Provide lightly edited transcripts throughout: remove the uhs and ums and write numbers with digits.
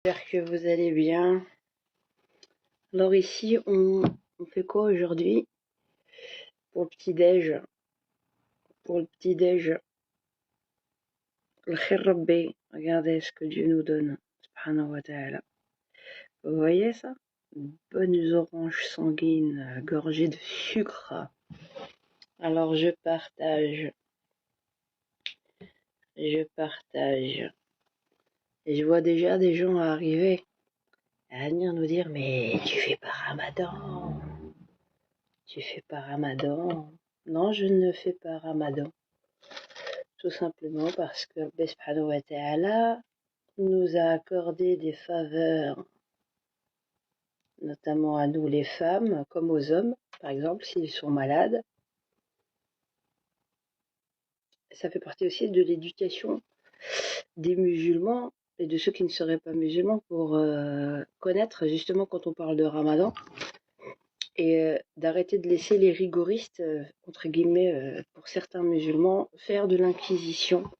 J'espère que vous allez bien. Alors ici, on fait quoi aujourd'hui pour le petit-déj? Pour le petit-déj, le khir Rabbi. Regardez ce que Dieu nous donne. Subhanahu wa ta'ala. Vous voyez ça? Bonnes oranges sanguines, gorgées de sucre. Alors je partage. Et je vois déjà des gens arriver à venir nous dire, mais tu fais pas Ramadan. Tu fais pas Ramadan. Non, je ne fais pas Ramadan. Tout simplement parce que Allah subhanahu wa ta'ala nous a accordé des faveurs, notamment à nous les femmes, comme aux hommes, par exemple, s'ils sont malades. Ça fait partie aussi de l'éducation des musulmans et de ceux qui ne seraient pas musulmans pour connaître, justement, quand on parle de Ramadan, et d'arrêter de laisser les rigoristes, entre guillemets, pour certains musulmans, faire de l'inquisition.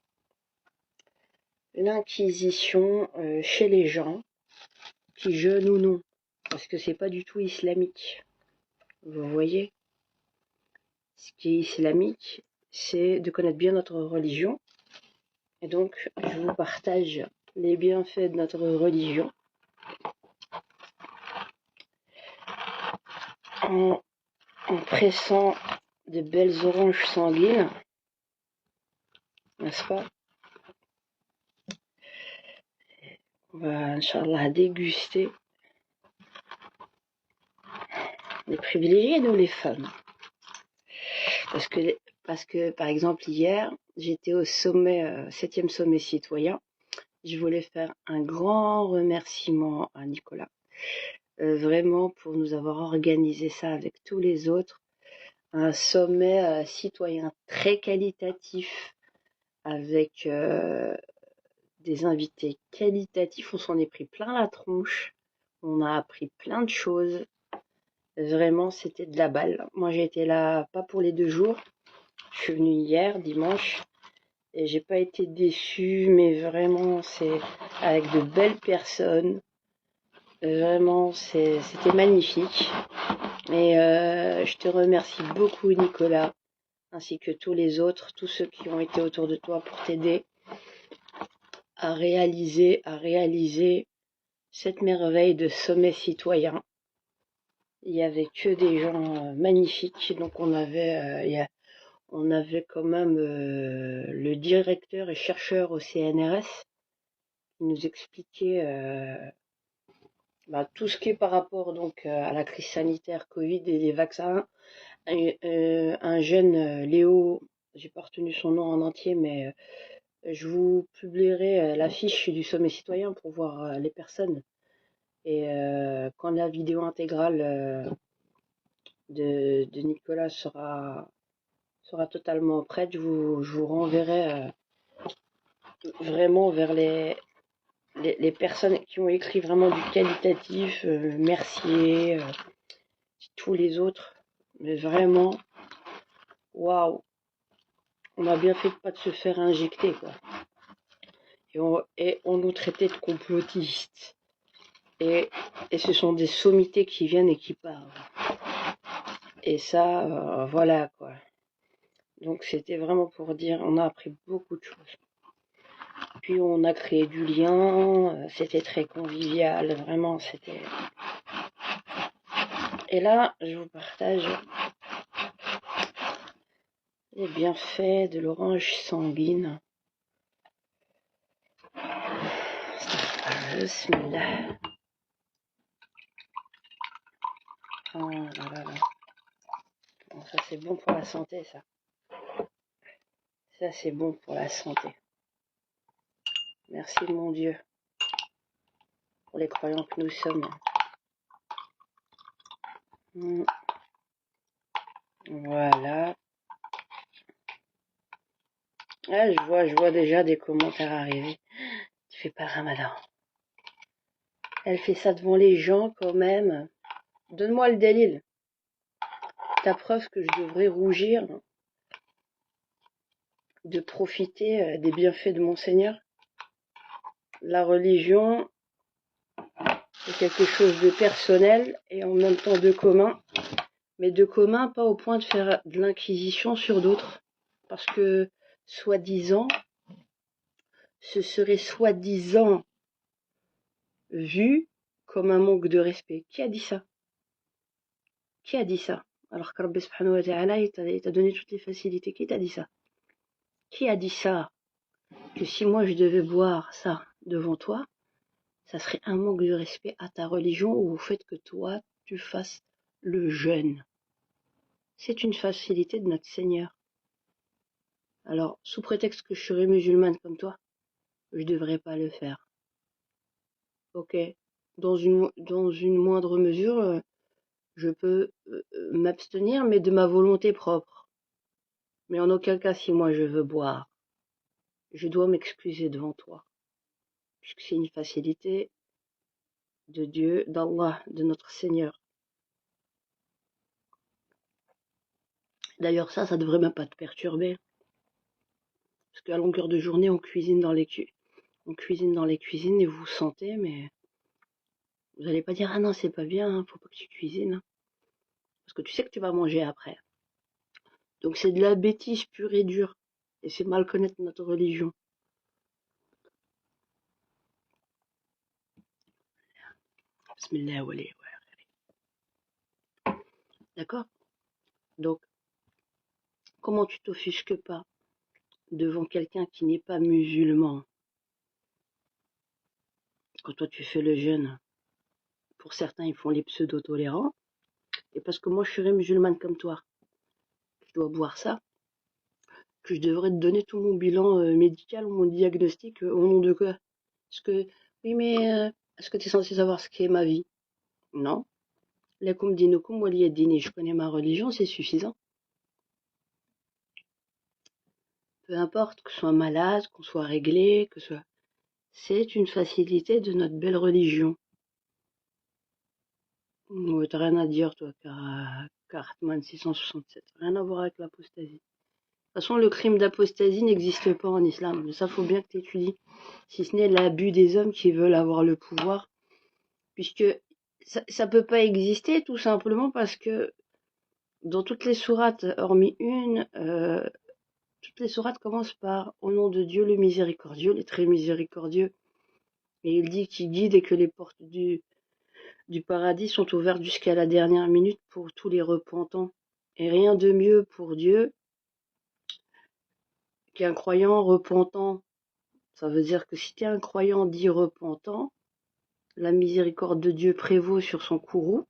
L'inquisition chez les gens qui jeûnent ou non, parce que c'est pas du tout islamique. Vous voyez, ce qui est islamique, c'est de connaître bien notre religion. Et donc, je vous partage les bienfaits de notre religion en pressant de belles oranges sanguines, n'est-ce pas? On va, Inch'Allah, déguster les privilégiés, nous les femmes. Parce que par exemple, hier, j'étais au sommet, 7e sommet citoyen. Je voulais faire un grand remerciement à Nicolas, vraiment pour nous avoir organisé ça avec tous les autres. Un sommet citoyen très qualitatif, avec des invités qualitatifs. On s'en est pris plein la tronche. On a appris plein de choses. Vraiment, c'était de la balle. Moi, j'ai été là pas pour les 2 jours. Je suis venue hier, dimanche, et j'ai pas été déçue, mais vraiment, c'est avec de belles personnes. Vraiment, c'était magnifique. Et je te remercie beaucoup, Nicolas, ainsi que tous les autres, tous ceux qui ont été autour de toi pour t'aider à réaliser cette merveille de sommet citoyen. Il y avait que des gens magnifiques, donc on avait quand même le directeur et chercheur au CNRS qui nous expliquait tout ce qui est par rapport donc à la crise sanitaire Covid et les vaccins. Un jeune Léo, j'ai pas retenu son nom en entier, mais je vous publierai l'affiche du sommet citoyen pour voir les personnes. Et quand la vidéo intégrale de Nicolas sera totalement prête, je vous renverrai vraiment vers les personnes qui ont écrit vraiment du qualitatif, Mercier, tous les autres. Mais vraiment, waouh, on a bien fait de pas de se faire injecter, quoi. Et on nous traitait de complotistes. Et ce sont des sommités qui viennent et qui parlent. Et ça, voilà, quoi. Donc c'était vraiment pour dire, on a appris beaucoup de choses. Puis on a créé du lien, c'était très convivial, vraiment, c'était... Et là, je vous partage les bienfaits de l'orange sanguine. Bismillah. Oh là là là. Bon, ça c'est bon pour la santé, ça. Ça c'est bon pour la santé. Merci mon Dieu pour les croyants que nous sommes. Voilà. Ah, je vois déjà des commentaires arriver. Tu fais pas Ramadan. Elle fait ça devant les gens quand même. Donne-moi le délil. Ta preuve que je devrais rougir de profiter des bienfaits de mon Seigneur. La religion, C'est quelque chose de personnel et en même temps de commun. Mais de commun, pas au point de faire de l'inquisition sur d'autres. Parce que, soi-disant, ce serait soi-disant vu comme un manque de respect. Qui a dit ça? Qui a dit ça? Alors que Rabbi subhanahu wa ta'ala, il t'a donné toutes les facilités. Qui t'a dit ça? Qui a dit ça? Que si moi je devais boire ça devant toi, ça serait un manque de respect à ta religion ou au fait que toi, tu fasses le jeûne. C'est une facilité de notre Seigneur. Alors, sous prétexte que je serais musulmane comme toi, je devrais pas le faire. Ok? Dans une moindre mesure, je peux m'abstenir, mais de ma volonté propre. Mais en aucun cas, si moi je veux boire, je dois m'excuser devant toi. Puisque c'est une facilité de Dieu, d'Allah, de notre Seigneur. D'ailleurs, ça devrait même pas te perturber. Parce qu'à longueur de journée, on cuisine dans les cuisines et vous sentez, mais vous allez pas dire, ah non, c'est pas bien, hein, faut pas que tu cuisines. Hein. Parce que tu sais que tu vas manger après. Donc c'est de la bêtise pure et dure. Et c'est mal connaître notre religion. Bismillah, ouais. D'accord? Donc, comment tu t'offusques pas devant quelqu'un qui n'est pas musulman quand toi tu fais le jeûne? Pour certains, ils font les pseudo-tolérants. Et parce que moi, je serais musulmane comme toi, je dois boire ça, que je devrais te donner tout mon bilan médical ou mon diagnostic au nom de quoi? Parce que, oui, mais est-ce que tu es censé savoir ce qu'est ma vie? Non. Lakum dinukum waliya dini. Je connais ma religion, c'est suffisant. Peu importe que ce soit malade, qu'on soit réglé, que ce soit... C'est une facilité de notre belle religion. Ouais, t'as rien à dire, toi, Cartman 667. Rien à voir avec l'apostasie. De toute façon, le crime d'apostasie n'existe pas en islam. Mais ça, faut bien que tu étudies. Si ce n'est l'abus des hommes qui veulent avoir le pouvoir. Puisque ça peut pas exister, tout simplement parce que dans toutes les sourates, hormis une, toutes les sourates commencent par au nom de Dieu le miséricordieux, le très miséricordieux. Et il dit qu'il guide et que les portes du paradis sont ouvertes jusqu'à la dernière minute pour tous les repentants. Et rien de mieux pour Dieu qu'un croyant repentant. Ça veut dire que si tu es un croyant dit repentant, la miséricorde de Dieu prévaut sur son courroux.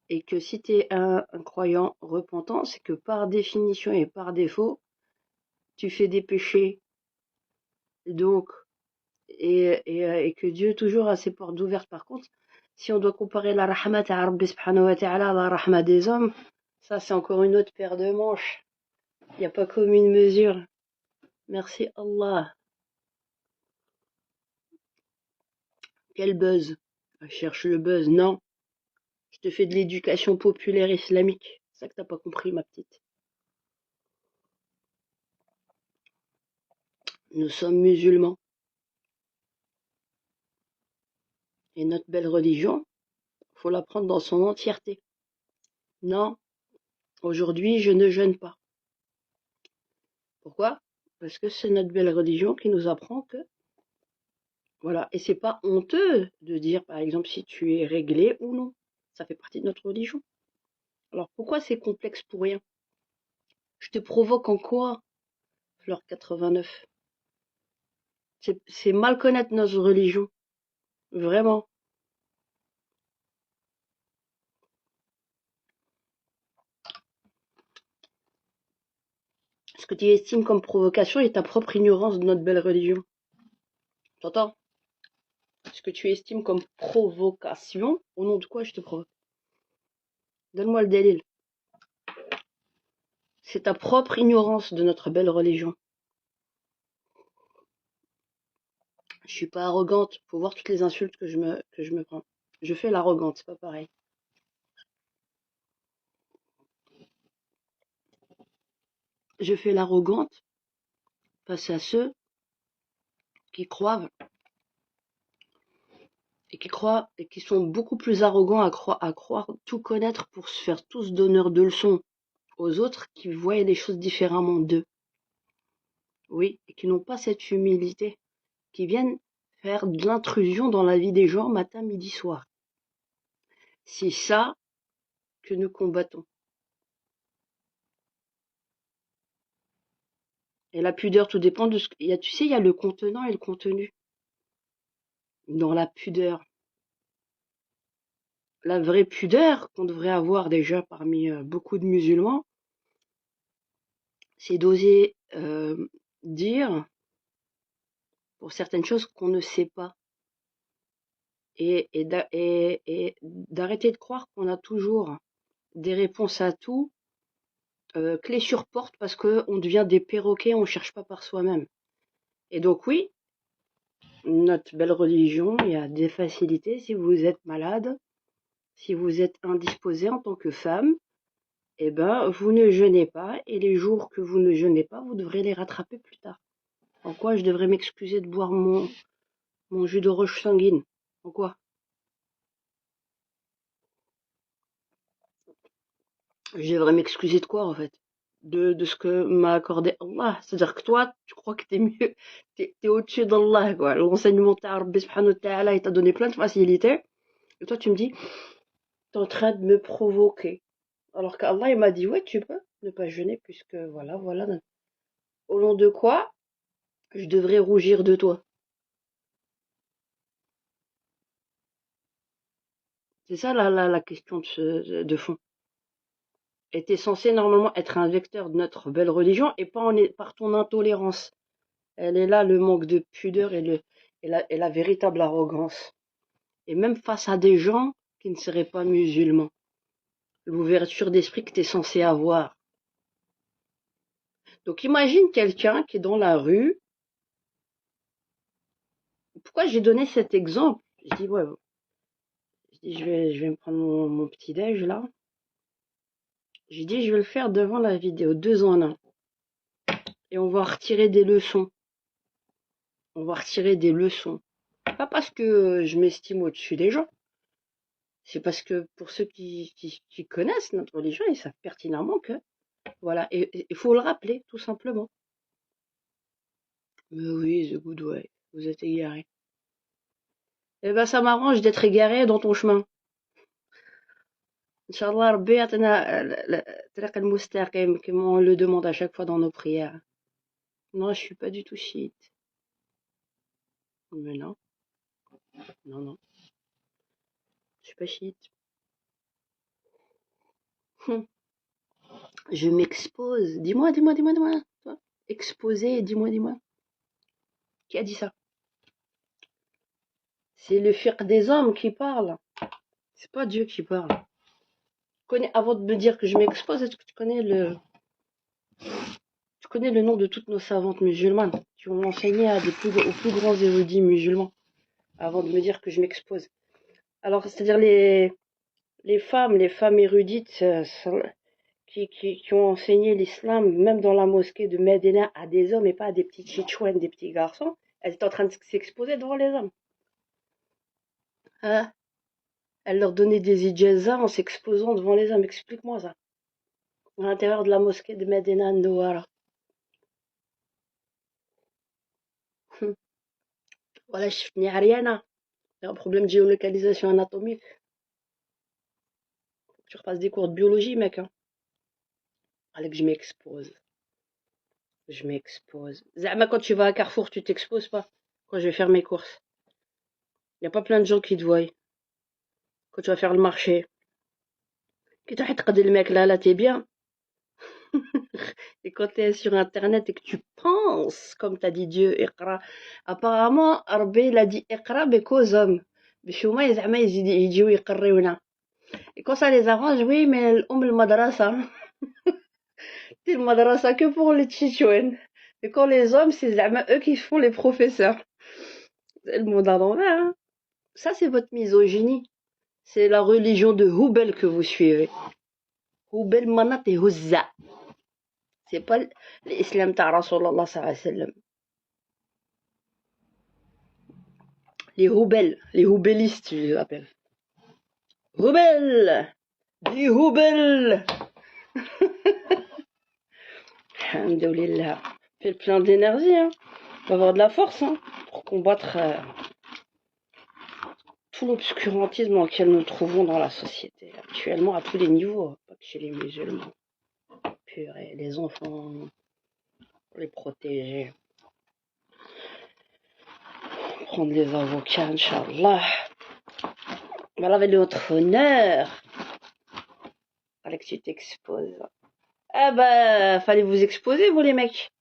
Et que si tu es un croyant repentant, c'est que par définition et par défaut, tu fais des péchés. Donc, et que Dieu toujours a ses portes ouvertes. Par contre, si on doit comparer la rahmat à Rabbi subhanahu wa ta'ala à la rahmat des hommes, ça c'est encore une autre paire de manches. Il n'y a pas comme une mesure. Merci Allah. Quel buzz? Je cherche le buzz. Non. Je te fais de l'éducation populaire islamique. C'est ça que t'as pas compris, ma petite. Nous sommes musulmans. Et notre belle religion, faut la prendre dans son entièreté. Non. Aujourd'hui, je ne jeûne pas. Pourquoi? Parce que c'est notre belle religion qui nous apprend que voilà, et c'est pas honteux de dire par exemple si tu es réglé ou non. Ça fait partie de notre religion. Alors pourquoi c'est complexe pour rien? Je te provoque en quoi, Fleur 89? C'est mal connaître notre religion, vraiment. Ce que tu estimes comme provocation est ta propre ignorance de notre belle religion. T'entends? Ce que tu estimes comme provocation, au nom de quoi je te provoque? Donne-moi le délire. C'est ta propre ignorance de notre belle religion. Je suis pas arrogante. Faut voir toutes les insultes que je me prends. Je fais l'arrogante, c'est pas pareil. Je fais l'arrogante face à ceux qui croient et qui croient et qui sont beaucoup plus arrogants à croire tout connaître pour se faire tous donneurs de leçons aux autres qui voient les choses différemment d'eux. Oui, et qui n'ont pas cette humilité, qui viennent faire de l'intrusion dans la vie des gens matin, midi, soir. C'est ça que nous combattons. Et la pudeur, tout dépend de ce qu'il y a. Tu sais, il y a le contenant et le contenu. Dans la pudeur, la vraie pudeur qu'on devrait avoir déjà parmi beaucoup de musulmans, c'est d'oser dire pour certaines choses qu'on ne sait pas. Et d'arrêter de croire qu'on a toujours des réponses à tout, clé sur porte, parce qu'on devient des perroquets, on ne cherche pas par soi-même. Et donc oui, notre belle religion, il y a des facilités. Si vous êtes malade, si vous êtes indisposé en tant que femme, eh ben, vous ne jeûnez pas, et les jours que vous ne jeûnez pas, vous devrez les rattraper plus tard. En quoi je devrais m'excuser de boire mon jus de roche sanguine? En quoi? Je devrais m'excuser de quoi, en fait? De ce que m'a accordé Allah. C'est-à-dire que toi, tu crois que t'es mieux, t'es au-dessus d'Allah, quoi. L'enseignement de Rabbi subhanahu wa ta'ala, il t'a donné plein de facilités. Et toi, tu me dis, t'es en train de me provoquer. Alors qu'Allah, il m'a dit, ouais, tu peux ne pas jeûner, puisque voilà, voilà. Au nom de quoi, je devrais rougir de toi? C'est ça la question de fond. Et t'es censé normalement être un vecteur de notre belle religion et pas par ton intolérance. Elle est là le manque de pudeur et la véritable arrogance. Et même face à des gens qui ne seraient pas musulmans. L'ouverture d'esprit que t'es censé avoir. Donc imagine quelqu'un qui est dans la rue. Pourquoi j'ai donné cet exemple? Je dis, ouais, je vais me prendre mon petit déj là. J'ai dit, je vais le faire devant la vidéo, 2 en 1. Et on va retirer des leçons. On va retirer des leçons. Pas parce que je m'estime au-dessus des gens. C'est parce que pour ceux qui connaissent notre religion, ils savent pertinemment que, voilà, et il faut le rappeler, tout simplement. Mais oui, The Good Way, vous êtes égaré. Eh ben, ça m'arrange d'être égaré dans ton chemin. Inch'Allah, Rabbi ya'tina al-tariq al-mustaqim, comme on le demande à chaque fois dans nos prières. Non, je suis pas du tout chiite. Mais non, non, non, je suis pas chiite. Je m'expose. Dis-moi, toi. Exposé, dis-moi. Qui a dit ça? C'est le fiqh des hommes qui parle. C'est pas Dieu qui parle. Avant de me dire que je m'expose, est-ce que tu connais le nom de toutes nos savantes musulmanes qui ont enseigné aux plus grands érudits musulmans avant de me dire que je m'expose? Alors, c'est-à-dire les femmes érudites qui ont enseigné l'islam, même dans la mosquée de Médina, à des hommes et pas à des petits chichouens, des petits garçons, elles étaient en train de s'exposer devant les hommes. Hein? Elles leur donnaient des ijazas en s'exposant devant les hommes. Explique-moi ça. À l'intérieur de la mosquée de Médina Nouara. Voilà, je finis à Ariana. Il y a un problème de géolocalisation anatomique. Faut que tu repasses des cours de biologie, mec. Hein. Allez que je m'expose. Je m'expose. Zama, quand tu vas à Carrefour, tu t'exposes pas. Quand je vais faire mes courses. Il n'y a pas plein de gens qui te voient. Quand tu vas faire le marché. Qui t'a le mec là, t'es bien. Et quand t'es sur internet et que tu penses, comme t'as dit Dieu, Iqra. Apparemment, Rabbi il a dit Iqra, mais qu'aux hommes. Mais chez moi, ils disent Iqra. Et quand ça les arrange, oui, mais le madrasa. C'est le madrasa que pour les tchitchouens. Et quand les hommes, c'est eux qui font les professeurs. C'est le monde à l'envers. Hein. Ça, c'est votre misogynie. C'est la religion de Houbel que vous suivez. Houbel, Manat et Huzza. C'est pas l'islam ta Rasulallah sallallahu alayhi wa sallam. Les rebelles, les rebellistes, je les appelle. Rebelles! Des rebelles! Alhamdoulilah. Fais le plein d'énergie, hein. On va avoir de la force, hein, pour combattre tout l'obscurantisme dans lequel nous nous trouvons dans la société, actuellement à tous les niveaux, pas que chez les musulmans. Purée, les enfants, pour les protéger. Prendre les avocats, Inch'Allah. On va laver notre honneur. Fallait que tu t'exposes. Ah bah, fallait vous exposer, vous les mecs.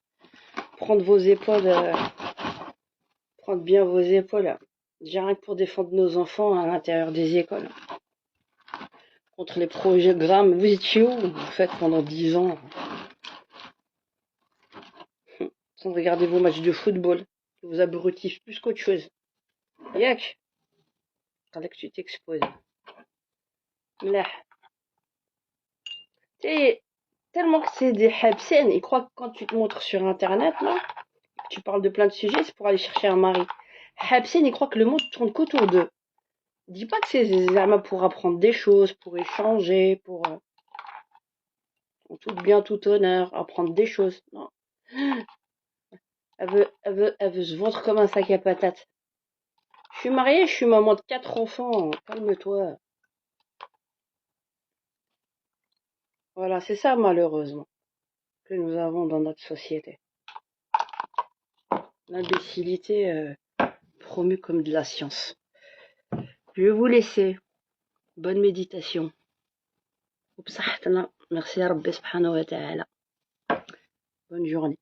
Prendre vos épaules, prendre bien vos épaules. Déjà rien que pour défendre nos enfants à l'intérieur des écoles. Contre les programmes. Vous étiez où, vous faites pendant 10 ans? Sans regarder vos matchs de football. Qui vous abrutissent plus qu'autre chose. Yak. Fallait que tu t'exposes. Là. Et tellement que c'est des habsen, ils croient que quand tu te montres sur internet, là, tu parles de plein de sujets, c'est pour aller chercher un mari. Habsen, ils croient que le monde tourne qu'autour d'eux. Dis pas que c'est pour apprendre des choses, pour échanger, pour en tout bien, tout honneur, apprendre des choses. Non. Elle veut se vendre comme un sac à patates. Je suis mariée, je suis maman de 4 enfants, calme-toi. Voilà, c'est ça malheureusement que nous avons dans notre société. L'imbécilité promue comme de la science. Je vais vous laisser. Bonne méditation. وبصحتنا. Merci à Rabbi subhanahu wa ta'ala. Bonne journée.